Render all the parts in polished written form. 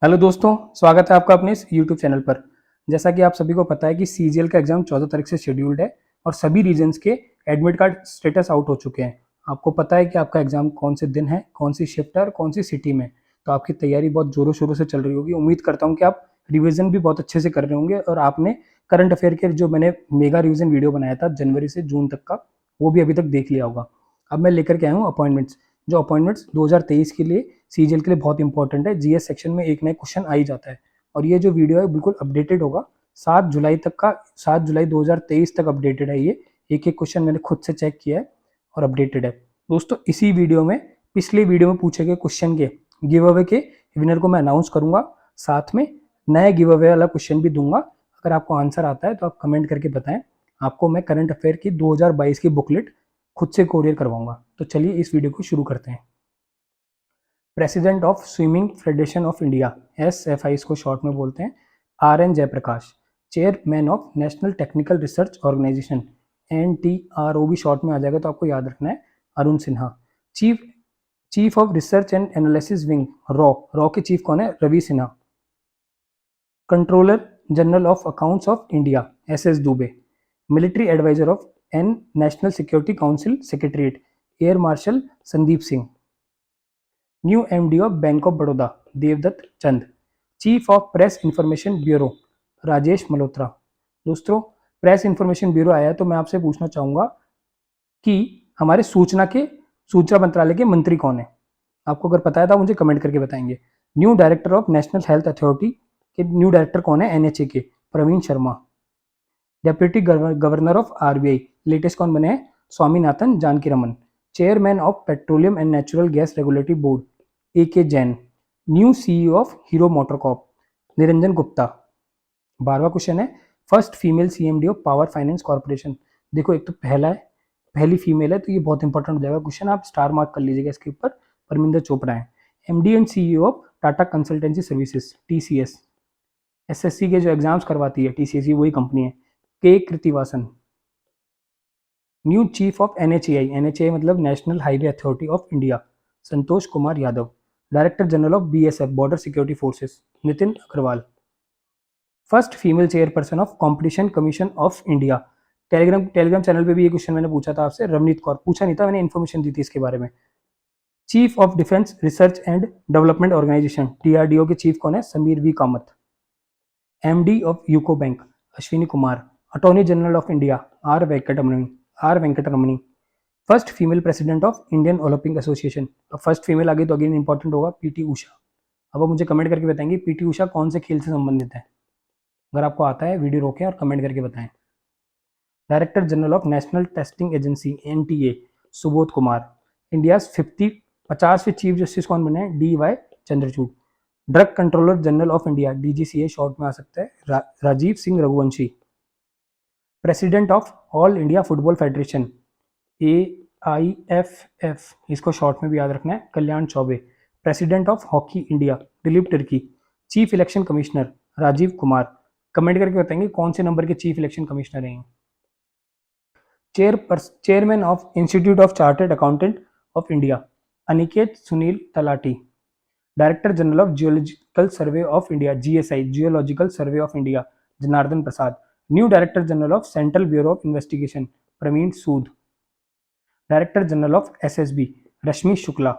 Hello दोस्तों, स्वागत है आपका अपने इस यूट्यूब चैनल पर। जैसा कि आप सभी को पता है कि सीजीएल का एग्जाम 14 तारीख से शेड्यूल्ड है और सभी रीजन्स के एडमिट कार्ड स्टेटस आउट हो चुके हैं। आपको पता है कि आपका एग्जाम कौन से दिन है, कौन सी शिफ्ट है और कौन सी सिटी में। तो आपकी तैयारी बहुत जोरों शोरों से चल रही होगी। उम्मीद करता हूँ कि आप रिविजन भी बहुत अच्छे से कर रहे होंगे और आपने करंट अफेयर के जो मैंने मेगा रिविजन वीडियो बनाया था जनवरी से जून तक का, वो भी अभी तक देख लिया होगा। अब मैं लेकर के आया हूँ अपॉइंटमेंट्स। जो अपॉइंटमेंट्स 2023 के लिए सीजीएल के लिए बहुत इंपॉर्टेंट है। जीएस सेक्शन में एक नया क्वेश्चन आ ही जाता है और ये जो वीडियो है बिल्कुल अपडेटेड होगा। 7 जुलाई तक का, 7 जुलाई 2023 तक अपडेटेड है ये। एक एक क्वेश्चन मैंने खुद से चेक किया है और अपडेटेड है। दोस्तों, इसी वीडियो में पिछले वीडियो में पूछे गए क्वेश्चन के गिव अवे के विनर को मैं अनाउंस करूंगा। साथ में नए गिव अवे वाला क्वेश्चन भी दूंगा। अगर आपको आंसर आता है तो आप कमेंट करके बताएं। आपको मैं करंट अफेयर की 2022 की बुकलेट खुद से कोरियर करवाऊंगा। तो चलिए इस वीडियो को शुरू करते हैं। President of swimming federation of India, SFI इसको शॉर्ट में बोलते हैं, RN Jayaprakash. Chairman of national technical research organisation, NTRO भी शॉर्ट में आ जाएगा तो आपको याद रखना है, Arun Sinha. Chief chief of research and analysis wing, रॉ के चीफ कौन है? Ravi Sinha. Controller general of accounts of India, SS Dubey. Military adviser of national security council secretariat, air marshal Sandeep Singh. New MD of bank of Baroda, Devdutt Chand. Chief of press information bureau, Rajesh Malhotra. दोस्तों, press information bureau आया है तो मैं आपसे पूछना चाहूंगा कि हमारे सूचना मंत्रालय के मंत्री कौन है? आपको अगर पता है तो मुझे कमेंट करके बताएंगे। New director of national health authority के न्यू डायरेक्टर कौन है? NHA के Praveen Sharma. Deputy governor of RBI latest कौन बने हैं? Swaminathan Janaki Raman. Chairman of petroleum and natural gas regulatory board, AK Jain. New CEO of Hero MotoCorp, Niranjan Gupta. 12वां क्वेश्चन है, first female CMD of power finance corporation. देखो, एक तो पहला है, पहली फीमेल है तो ये बहुत इंपॉर्टेंट हो जाएगा क्वेश्चन, आप स्टार मार्क कर लीजिएगा इसके ऊपर। परमिंदर चोपड़ा है। MD and CEO of Tata consultancy services, TCS। SSC के जो एग्जाम्स करवाती है TCS, वही कंपनी है। के Krithivasan. New chief of NHAI मतलब national highway authority of India, Santosh Kumar Yadav. Director general of BSF border security forces, Nitin Agarwal. First female chairperson of competition commission of India, telegram channel पे भी ये क्वेश्चन मैंने पूछा था आपसे, रवनीत कौर। पूछा नहीं था, मैंने इन्फॉर्मेशन दी थी इसके बारे में। Chief of defence research and development organisation, DRDO के चीफ कौन है? Sameer V Kamat. MD of UCO bank, Ashwini Kumar. Attorney general of India, R Venkataramani. First female president of Indian Olympic association. अब फर्स्ट फीमेल आ गई तो अगेन इंपॉर्टेंट होगा, PT उषा। अब आप मुझे कमेंट करके बताएंगे PT उषा कौन से खेल से संबंधित है। अगर आपको आता है वीडियो रोकें और कमेंट करके बताएं। Director general of national testing agency, NTA, Subodh Kumar. India 50वें चीफ जस्टिस कौन बने हैं? DY Chandrachud. Drug controller general of India, DGCA short में आ सकता है, Rajeev Singh Raghuvanshi. President of all India football federation, AIFF, इसको शॉर्ट में भी याद रखना है, Kalyan Chaubey. President of hockey India, Dilip Tirkey. Chief election commissioner, Rajeev Kumar. Comment करके बताएंगे कौन से नंबर के चीफ इलेक्शन कमिश्नर हैं। Chairman of institute of chartered accountant of India, Aniket Sunil Talati. Director general of geological survey of India, GSI geological survey of India, Janardhan Prasad. New director general of central bureau of investigation, Praveen Sood. Director general of SSB, Rashmi Shukla.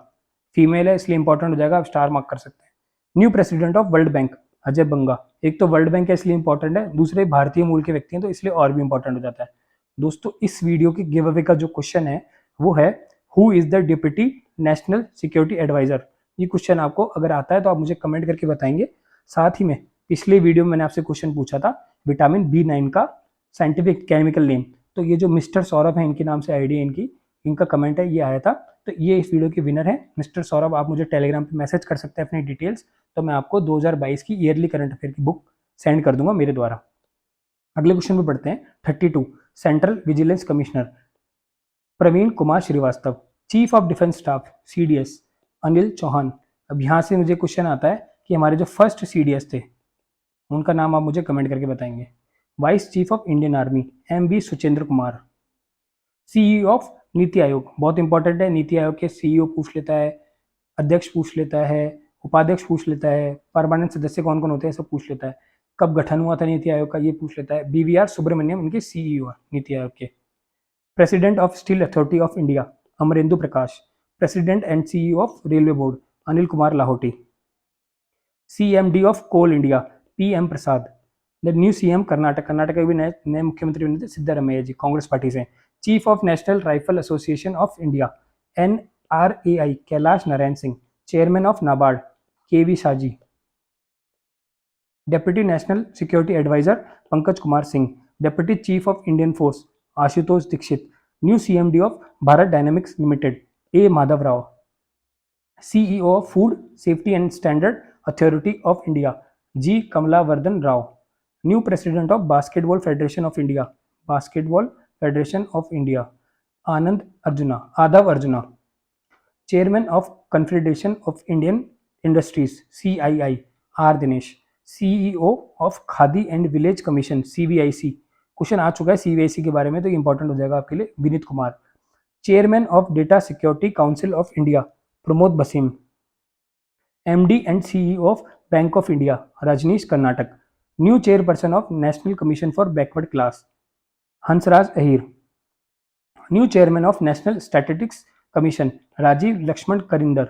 Female है इसलिए important हो जाएगा, आप star mark कर सकते हैं। New president of world bank, Ajay Banga. एक तो वर्ल्ड बैंक है इसलिए इंपॉर्टेंट है, दूसरे भारतीय मूल के व्यक्ति हैं तो इसलिए और भी इंपॉर्टेंट हो जाता है। दोस्तों, इस वीडियो के गिव अवे का जो क्वेश्चन है वो है, who is the deputy national security adviser. ये क्वेश्चन आपको अगर आता है तो आप मुझे कमेंट करके बताएंगे। साथ ही में पिछले वीडियो में मैंने आपसे क्वेश्चन पूछा था विटामिन B9 का साइंटिफिक केमिकल नेम, तो ये जो मिस्टर सौरभ है, इनके नाम से आईडी इनकी, इनका कमेंट है, ये आया था। तो ये इस वीडियो के विनर है मिस्टर सौरभ। आप मुझे टेलीग्राम पे मैसेज कर सकते हैं अपनी डिटेल्स, तो मैं आपको 2022 की ईयरली करंट अफेयर की बुक सेंड कर दूंगा मेरे द्वारा। अगले क्वेश्चन पे पढ़ते हैं। 32, central vigilance commissioner, Praveen Kumar Srivastava. Chief of defence staff, CDS, Anil Chauhan. अब यहाँ से मुझे क्वेश्चन आता है कि हमारे जो फर्स्ट CDS थे उनका नाम आप मुझे कमेंट करके बताएंगे। Vice chief of Indian army, MB Suchindra Kumar. CEO of NITI Aayog, बहुत इंपॉर्टेंट है, नीति आयोग के CEO पूछ लेता है, अध्यक्ष पूछ लेता है, उपाध्यक्ष पूछ लेता है, परमानेंट सदस्य कौन कौन होते हैं सब पूछ लेता है, कब गठन हुआ था नीति आयोग का ये पूछ लेता है। BVR सुब्रमण्यम इनके CEO नीति आयोग के। President of steel authority of India Amarendu Prakash. President and CEO of railway board Anil Kumar Lahoti. CMD of coal India PM Prasad. The new CM Karnataka, Karnataka के भी नए मुख्यमंत्री बने थे सिद्धारमैया जी कांग्रेस पार्टी से। Chief of national rifle association of India NRAI Kailash Narayan Singh. Chairman of NABARD KV Shaji. Deputy national security adviser Pankaj Kumar Singh. Deputy chief of Indian force Ashutosh Dixit. New CMD of Bharat dynamics limited A Madhav Rao. CEO of food safety and standard authority of India G Kamalavardhan Rao. New president of basketball federation of India, basketball federation of India Aadhav Arjuna. Chairman of confederation of Indian industries CII R Dinesh. CEO of Khadi and village commission CVIC, question आ चुका है CVIC के बारे में तो ये important हो जाएगा आपके लिए, Vineet Kumar. Chairman of data security council of India Pramod Basim. MD and CEO of bank of India Rajneesh Karnatak. New chairperson of national commission for backward class Hansraj Ahir. New chairman of national statistics commission Rajeev Laxman Karinder.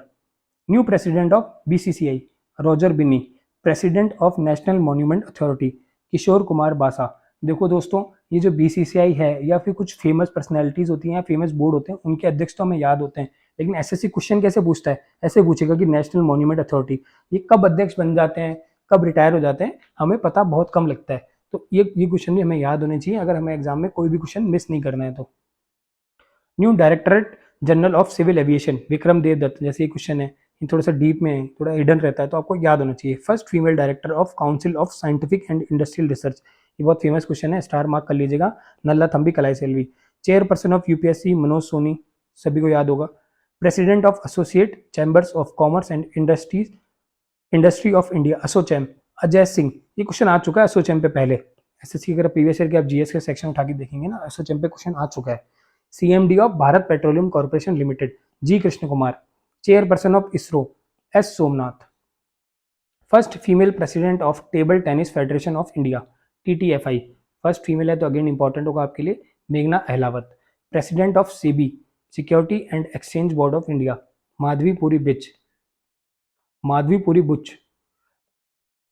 New president of BCCI Roger Binny. President of national monument authority Kishore Kumar Basa. देखो दोस्तों, ये जो BCCI है या फिर कुछ famous personalities होती हैं या फेमस बोर्ड होते हैं उनके अध्यक्ष तो हमें याद होते हैं, लेकिन SSC क्वेश्चन कैसे पूछता है, ऐसे पूछेगा कि नेशनल मॉन्यूमेंट अथॉरिटी ये कब अध्यक्ष बन जाते हैं, कब रिटायर हो जाते हैं, हमें पता बहुत कम लगता है। तो ये क्वेश्चन भी हमें याद होने चाहिए अगर हमें एग्जाम में कोई भी क्वेश्चन मिस नहीं करना है तो। New directorate general of civil aviation Vikram Devdutt, जैसे ये क्वेश्चन है ये थोड़ा सा डीप में है, थोड़ा हिडन रहता है तो आपको याद होना चाहिए। First female director of council of scientific and industrial research, ये बहुत फेमस क्वेश्चन है, स्टार मार्क कर लीजिएगा। Nalla Thambi Kalai Selvi. Chairperson of UPSC Manoj Soni, सभी को याद होगा। President of associate chambers of commerce and industry of India ASSOCHAM Ajay Singh, ये क्वेश्चन आ चुका है असोचैम पे पहले। SSC अगर प्रीवियस ईयर के आप GS के सेक्शन उठा के देखेंगे ना, असोचैम पे क्वेश्चन आ चुका है। CMD of Bharat petroleum corporation limited G Krishna Kumar. Chairperson of ISRO S Somanath. First female president of table tennis federation of India TTFI, first female है तो अगेन इंपॉर्टेंट होगा आपके लिए, मेघना Ahlawat. President of SEBI security and exchange board of India Madhavi Puri Buch.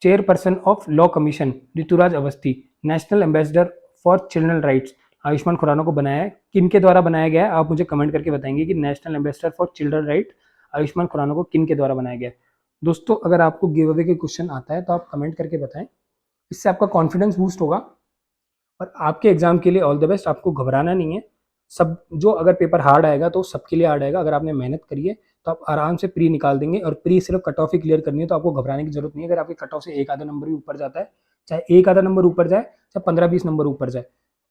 Chairperson of law commission Rituraj Awasthi. National ambassador for children rights Ayushmann Khurana को बनाया है, किन के द्वारा बनाया गया है आप मुझे कमेंट करके बताएंगे कि national ambassador for children right Ayushmann Khurana को किन के द्वारा बनाया गया है। दोस्तों अगर आपको गिव अवे के क्वेश्चन आता है तो आप कमेंट करके बताएं, इससे आपका कॉन्फिडेंस बूस्ट होगा और आपके एग्जाम के लिए ऑल द बेस्ट। आपको घबराना नहीं है, सब जो अगर पेपर हार्ड आएगा तो सबके लिए हार्ड आएगा, अगर आपने मेहनत करी है तो आप आराम से प्री निकाल देंगे और प्री सिर्फ कट ऑफ ही क्लियर करनी है तो आपको घबराने की जरूरत नहीं है। अगर आपके कट ऑफ से एक आधा नंबर भी ऊपर जाता है, चाहे एक आधा नंबर ऊपर जाए चाहे 15-20 नंबर ऊपर जाए,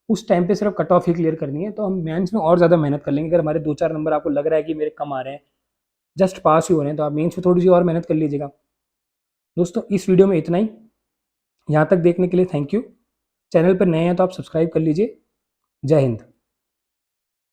उस टाइम पे सिर्फ कट ऑफ ही क्लियर करनी है, तो हम मेंस में और ज़्यादा मेहनत कर लेंगे। अगर हमारे 2-4 नंबर आपको लग रहा है कि मेरे कम आ रहे हैं, जस्ट पास ही हो रहे हैं, तो आप मेंस में थोड़ी सी और मेहनत कर लीजिएगा। दोस्तों इस वीडियो में इतना ही, यहाँ तक देखने के लिए थैंक यू। चैनल पर नए हैं तो आप सब्सक्राइब कर लीजिए। जय हिंद।